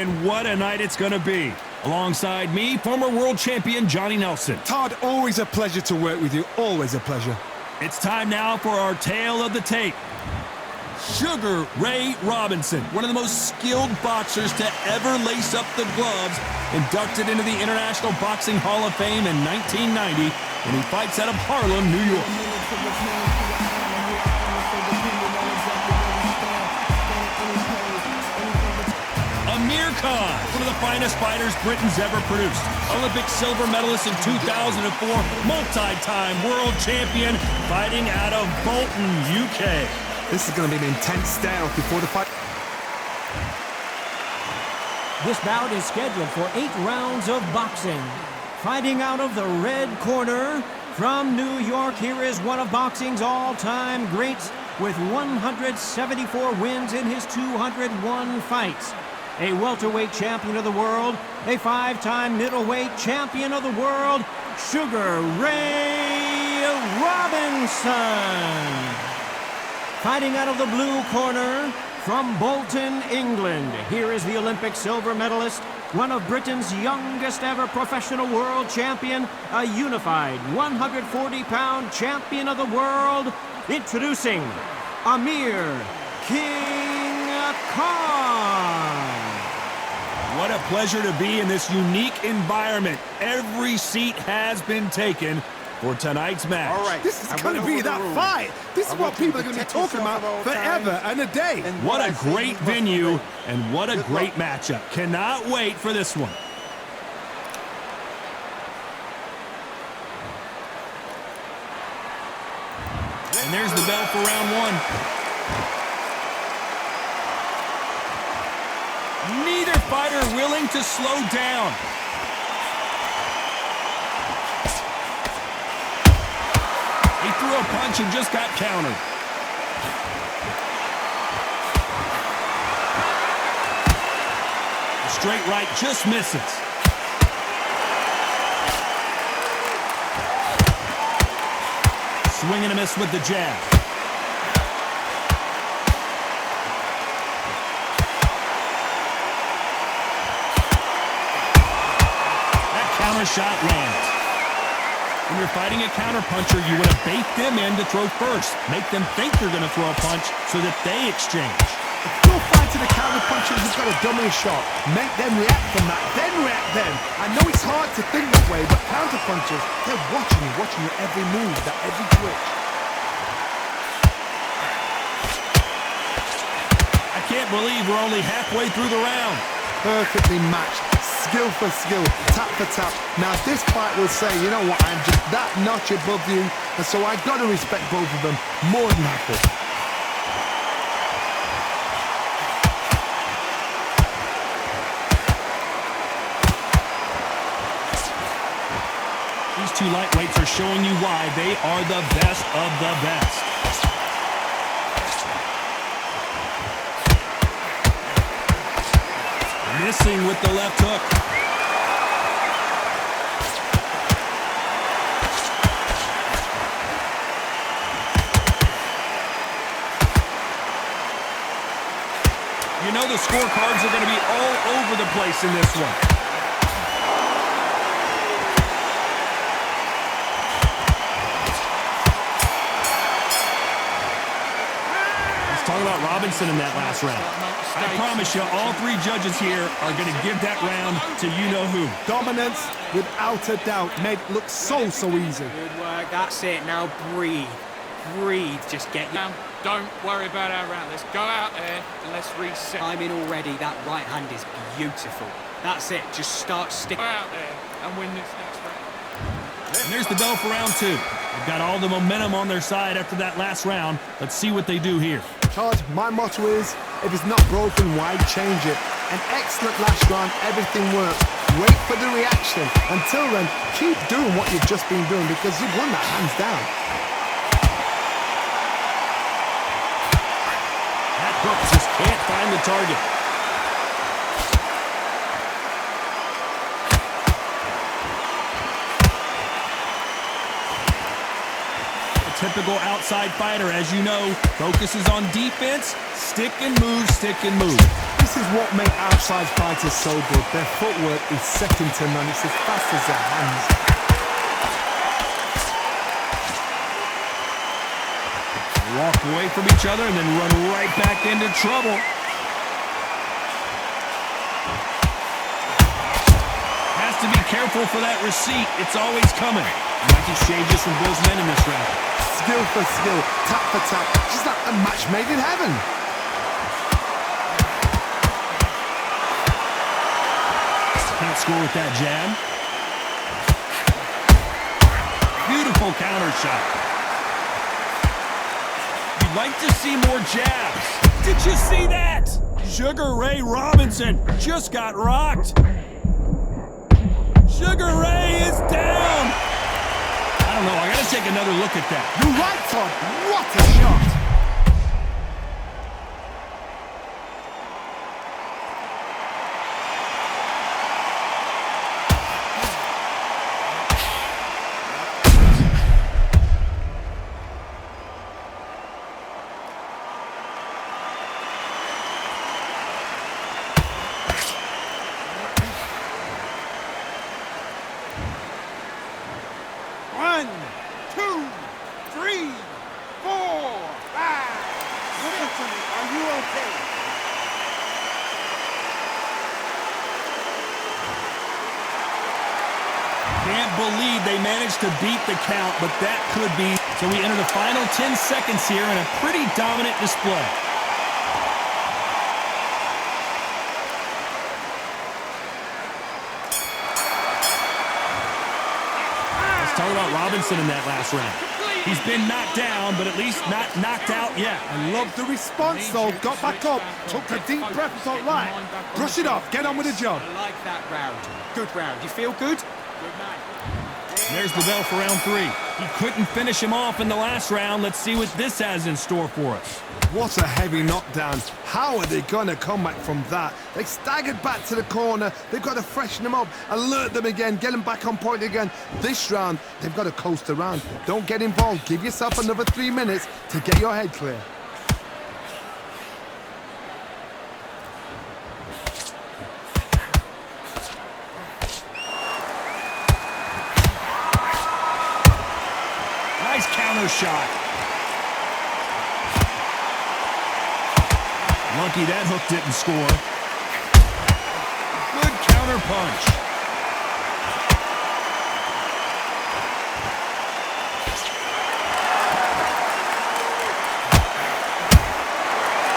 and what a night it's going to be. Alongside me, former world champion Johnny Nelson. Todd, always a pleasure to work with you. Always a pleasure. It's time now for our tale of the tape. Sugar Ray Robinson, one of the most skilled boxers to ever lace up the gloves, inducted into the International Boxing Hall of Fame in 1990, and he fights out of Harlem, New York. Amir Khan, one of the finest fighters Britain's ever produced. Olympic silver medalist in 2004, multi-time world champion, fighting out of Bolton, UK. This is going to be an intense standoff before the fight. This bout is scheduled for 8 rounds of boxing. Fighting out of the red corner from New York, here is one of boxing's all-time greats with 174 wins in his 201 fights. A welterweight champion of the world, a 5-time middleweight champion of the world, Sugar Ray Robinson. Fighting out of the blue corner from Bolton, England, here is the Olympic silver medalist, one of Britain's youngest ever professional world champion, a unified 140-pound champion of the world, introducing Amir King Khan. What a pleasure to be in this unique environment. Every seat has been taken for tonight's match. All right, this is going to be that fight. This is what people are going to be talking about forever and a day. What a great venue and what a great matchup. Cannot wait for this one. And there's the bell for round one. Neither fighter willing to slow down. He threw a punch and just got countered. The straight right just misses. Swing and a miss with the jab. That counter shot lands. When you're fighting a counterpuncher, you want to bait them in to throw first. Make them think you're going to throw a punch so that they exchange. If you're fighting a counterpuncher who's got a dummy shot, make them react from that, then react then. I know it's hard to think that way, but counterpunchers, they're watching your every move, that every twitch. I can't believe we're only halfway through the round. Perfectly matched. Skill for skill, tap for tap. Now this fight will say, you know what, I'm just that notch above you, and so I got to respect both of them more than happy. These two lightweights are showing you why they are the best of the best. Missing with the left hook. You know the scorecards are going to be all over the place in this one. Talk about Robinson in that last round. I promise you, all 3 judges here are going to give that round to you-know-who. Dominance, without a doubt, made it look so easy. Good work, that's it. Now breathe. Breathe, just get your... Don't worry about our round. Let's go out there and let's reset. I'm in already. That right hand is beautiful. That's it, just start sticking. Go out there and win this next round. And there's the bell for round 2. They've got all the momentum on their side after that last round. Let's see what they do here. Todd, my motto is, if it's not broken, why change it? An excellent last round, everything worked. Wait for the reaction. Until then, keep doing what you've just been doing because you've won that hands down. That hook just can't find the target. typical outside fighter, as you know, focuses on defense, stick and move, stick and move. This is what makes outside fighters so good. Their footwork is second to none. It's as fast as their hands. Walk away from each other and then run right back into trouble. Has to be careful for that receipt. It's always coming. Might exchange this from both men in this round. Skill for skill, tap for tap. Just like a match made in heaven. Can't score with that jab. Beautiful counter shot. You'd like to see more jabs. Did you see that? Sugar Ray Robinson just got rocked. Sugar Ray is down. I don't know. I got to take another look at that. You're right, Todd. What a shot. One, two, three, four, five. Listen to me. Are you okay? Can't believe they managed to beat the count, but that could be. So we enter the final 10 seconds here in a pretty dominant display. Let's talk about Robinson in that last round. He's been knocked down, but at least not knocked out yet. I love the response, though. Got back up, took a deep breath and thought, right, brush it off, get on with the job. I like that round. Good round. You feel good? Good night. There's the bell for round 3. He couldn't finish him off in the last round. Let's see what this has in store for us. What a heavy knockdown. How are they going to come back from that? They staggered back to the corner. They've got to freshen them up, alert them again, get them back on point again. This round, they've got to coast around. Don't get involved. Give yourself another 3 minutes to get your head clear. Nice counter shot. Lucky that hook didn't score. Good counter punch.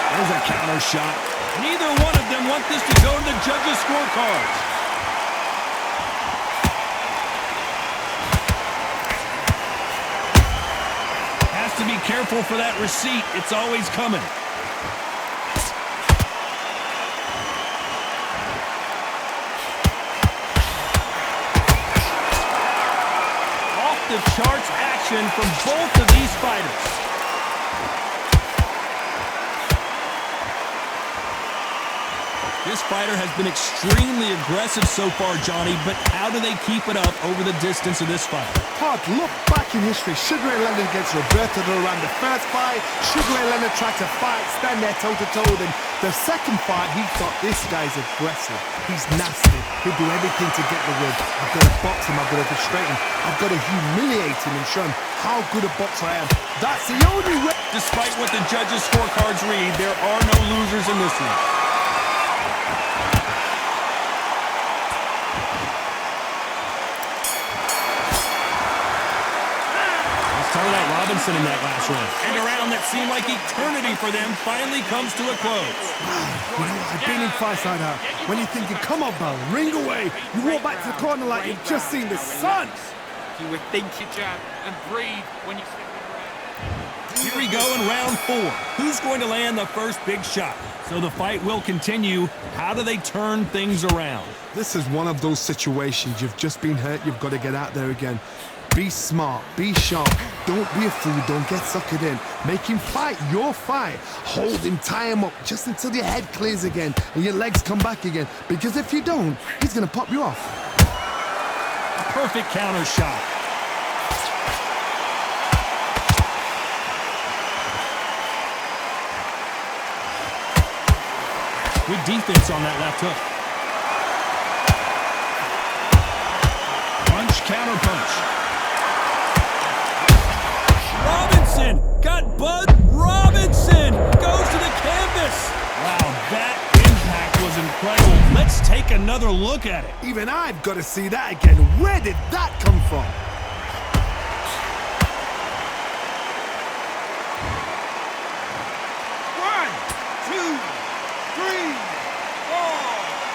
There's a counter shot. Neither one of them want this to go to the judges' scorecards. To be careful for that receipt. It's always coming. Off the charts action from both of these fighters. This fighter has been extremely aggressive so far, Johnny, but how do they keep it up over the distance of this fight? Todd, look back in history. Sugar Ray Leonard against Roberto Duran. The first fight, Sugar Ray Leonard tried to fight, stand there toe-to-toe. Then the second fight, he thought, this guy's aggressive. He's nasty. He'll do everything to get the win. I've got to box him. I've got to frustrate him. I've got to humiliate him and show him how good a boxer I am. That's the only way. Despite what the judges' scorecards read, there are no losers in this one. Talk about Robinson in that last round. And a round that seemed like eternity for them finally comes to a close. You know, I've been in fights like that. When you're thinking, come on, Bell, ring away. You walk back to the corner like you've just seen the sun. You would think you jab and breathe when you step around. Here we go in round 4. Who's going to land the first big shot? So the fight will continue. How do they turn things around? This is one of those situations. You've just been hurt. You've got to get out there again. Be smart, be sharp, don't be a fool, don't get suckered in. Make him fight your fight. Hold him, tie him up, just until your head clears again and your legs come back again. Because if you don't, he's gonna pop you off. Perfect counter shot. Good defense on that left hook. Punch, counter punch. Robinson got Bud. Robinson goes to the canvas. Wow, that impact was incredible. Let's take another look at it. Even I've got to see that again. Where did that come from? One, two, three, four,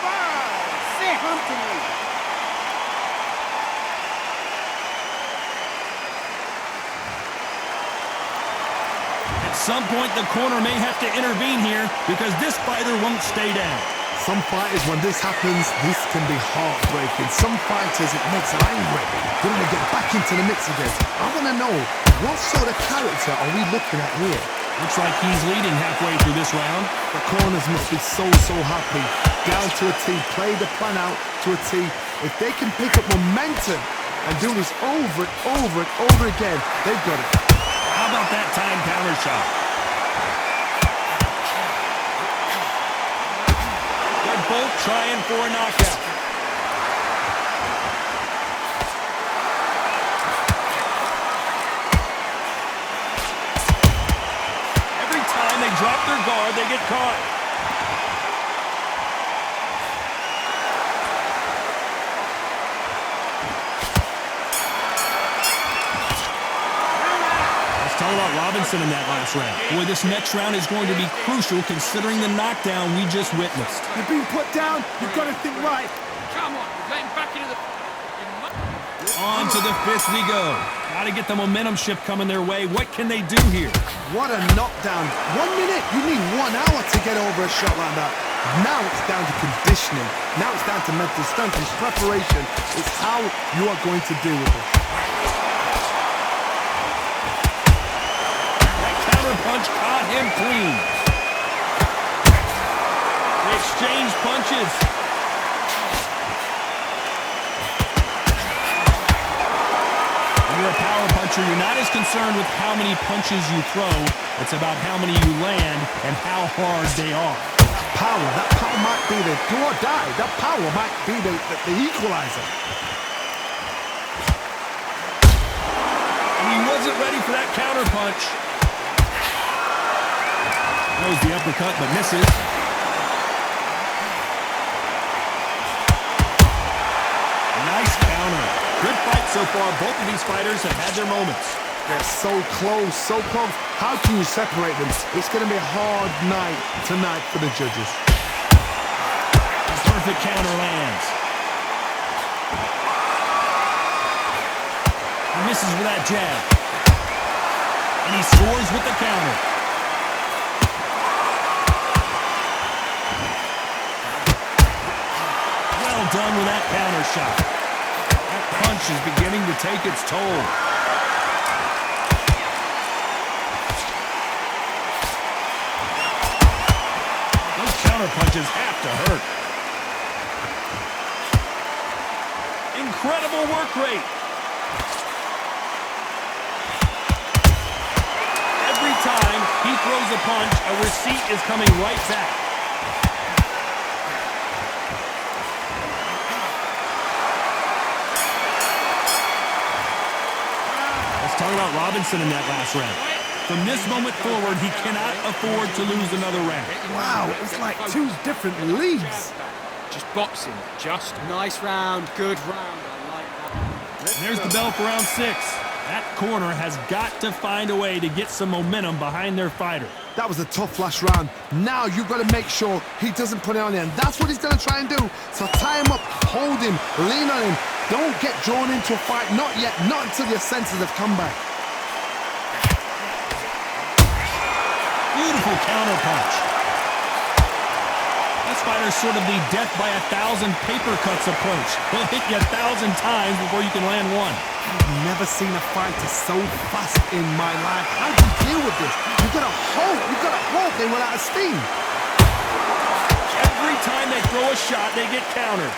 five, six. Come to me. At some point, the corner may have to intervene here because this fighter won't stay down. Some fighters, when this happens, this can be heartbreaking. Some fighters, it makes them angry. They want to get back into the mix again. I want to know, what sort of character are we looking at here? Looks like he's leading halfway through this round. The corners must be so happy. Down to a T, play the plan out to a T. If they can pick up momentum and do this over and over and over again, they've got it. How about that time counter shot? They're both trying for a knockout. Every time they drop their guard, they get caught. Talk about Robinson in that last round. Boy, this next round is going to be crucial considering the knockdown we just witnessed. You're being put down, you've got to think right. Come on, we're getting back into the... On to the fifth we go. Got to get the momentum shift coming their way. What can they do here? What a knockdown. 1 minute, you need 1 hour to get over a shot like that. Now it's down to conditioning. Now it's down to mental strength and preparation. It's how you are going to deal with it. Punch caught him clean. They exchange punches. When you're a power puncher, you're not as concerned with how many punches you throw. It's about how many you land and how hard they are. That power might be the do or die. That power might be the equalizer. And he wasn't ready for that counter punch. Throws the uppercut, but misses. Nice counter. Good fight so far. Both of these fighters have had their moments. They're so close, so close. How can you separate them? It's going to be a hard night tonight for the judges. Perfect counter lands. He misses with that jab. And he scores with the counter. Done with that counter shot. That punch is beginning to take its toll. Those counter punches have to hurt. Incredible work rate. Every time he throws a punch, a receipt is coming right back. Talking about Robinson in that last round. From this moment forward, he cannot afford to lose another round. Wow, it's like 2 different leagues. Just boxing, just... Nice round, good round. I like that. There's the bell for round 6. That corner has got to find a way to get some momentum behind their fighter. That was a tough last round. Now you've got to make sure he doesn't put it on the end. That's what he's going to try and do. So tie him up, hold him, lean on him. Don't get drawn into a fight. Not yet. Not until your senses have come back. Beautiful counter punch. This fighter's sort of the death by 1,000 paper cuts approach. He'll hit you 1,000 times before you can land one. I've never seen a fighter so fast in my life. How do you deal with this? You've got to hope. You've got to hope they run out of steam. Every time they throw a shot, they get countered.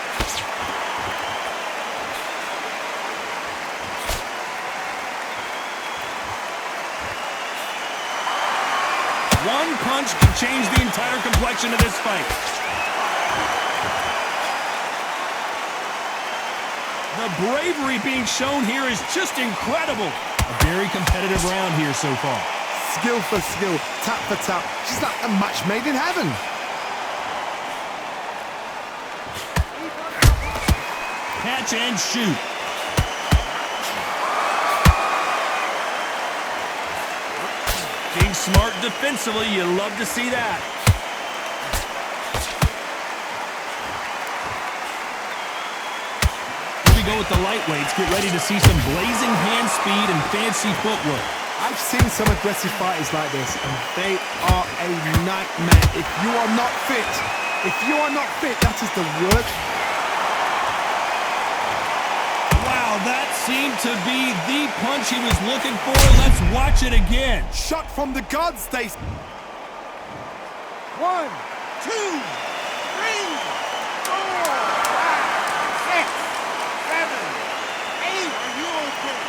One punch can change the entire complexion of this fight. The bravery being shown here is just incredible. A very competitive round here so far. Skill for skill, tap for tap. She's like a match made in heaven. Catch and shoot. Being smart defensively, you love to see that. Here we go with the lightweights. Get ready to see some blazing hand speed and fancy footwork. I've seen some aggressive fighters like this, and they are a nightmare. If you are not fit, that is the worst. Wow, that seemed to be the punch he was looking for. Let's watch it again. Shot from the gods, they... 1, 2, 3, 4, 5, 6, 7, 8. Are you okay?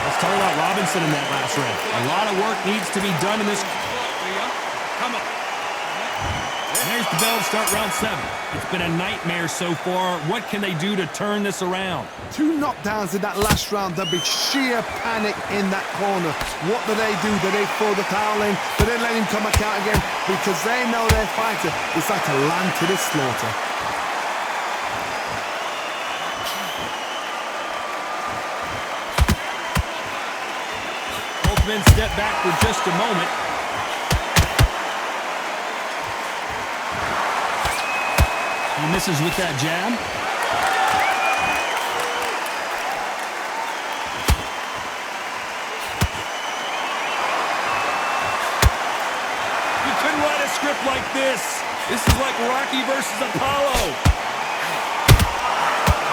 Let's talk about Robinson in that last round. A lot of work needs to be done in this. Come on. There's the bell to start round 7. It's been a nightmare so far. What can they do to turn this around? 2 knockdowns in that last round. There'll be sheer panic in that corner. What do? Do they throw the towel in? Do they let him come back out again? Because they know their fighter is like a lamb to the slaughter. Both men step back for just a moment. He misses with that jab. You couldn't write a script like this. This is like Rocky versus Apollo.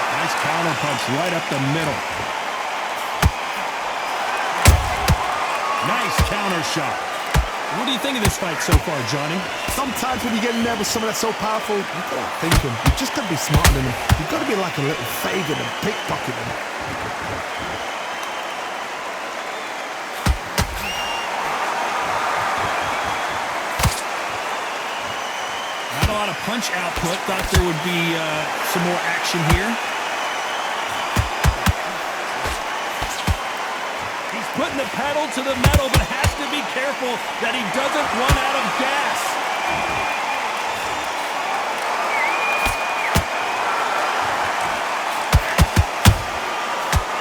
Nice counter punch right up the middle. Nice counter shot. What do you think of this fight so far, Johnny? Sometimes when you get in there with someone that's so powerful, you've got to think him. You've just got to be smarter than him. You've got to be like a little Fagin and pickpocket him. Not a lot of punch output. Thought there would be some more action here. He's putting the pedal to the metal, but has to be careful that he doesn't run out of gas.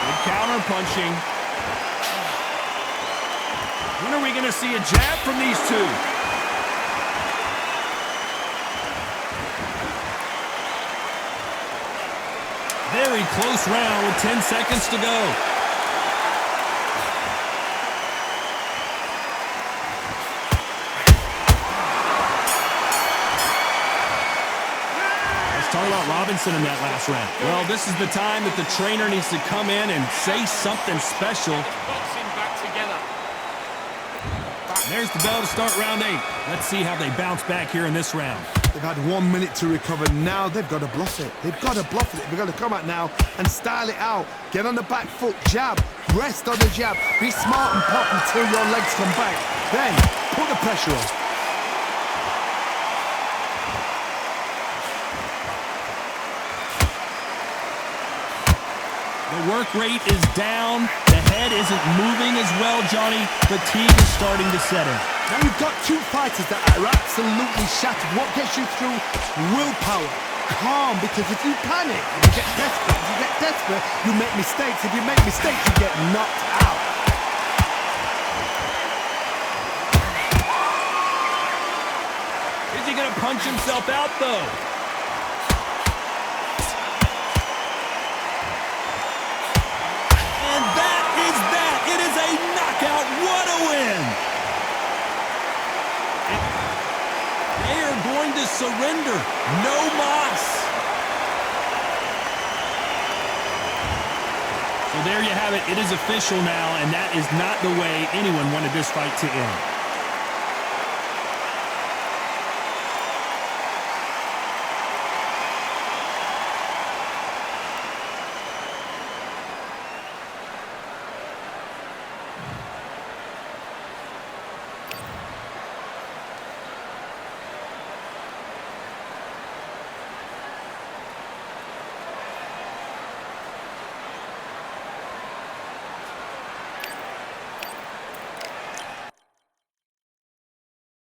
Good counter punching. When are we going to see a jab from these two? Very close round with 10 seconds to go. Talk about Robinson in that last round. Well, this is the time that the trainer needs to come in and say something special. Boxing back together. There's the bell to start round 8. Let's see how they bounce back here in this round. They've had 1 minute to recover. Now they've got to bluff it. They've got to bluff it. They've got to come out now and style it out. Get on the back foot, jab, rest on the jab. Be smart and pop until your legs come back. Then put the pressure on. The work rate is down. The head isn't moving as well, Johnny. Fatigue is starting to set in. Now you've got 2 fighters that are absolutely shattered. What gets you through? Willpower. Calm, because if you panic, you get desperate. If you get desperate, you make mistakes. If you make mistakes, you get knocked out. Is he going to punch himself out, though? And that is that. It is a knockout. What a win. They are going to surrender. No mas. So there you have it. It is official now, and that is not the way anyone wanted this fight to end.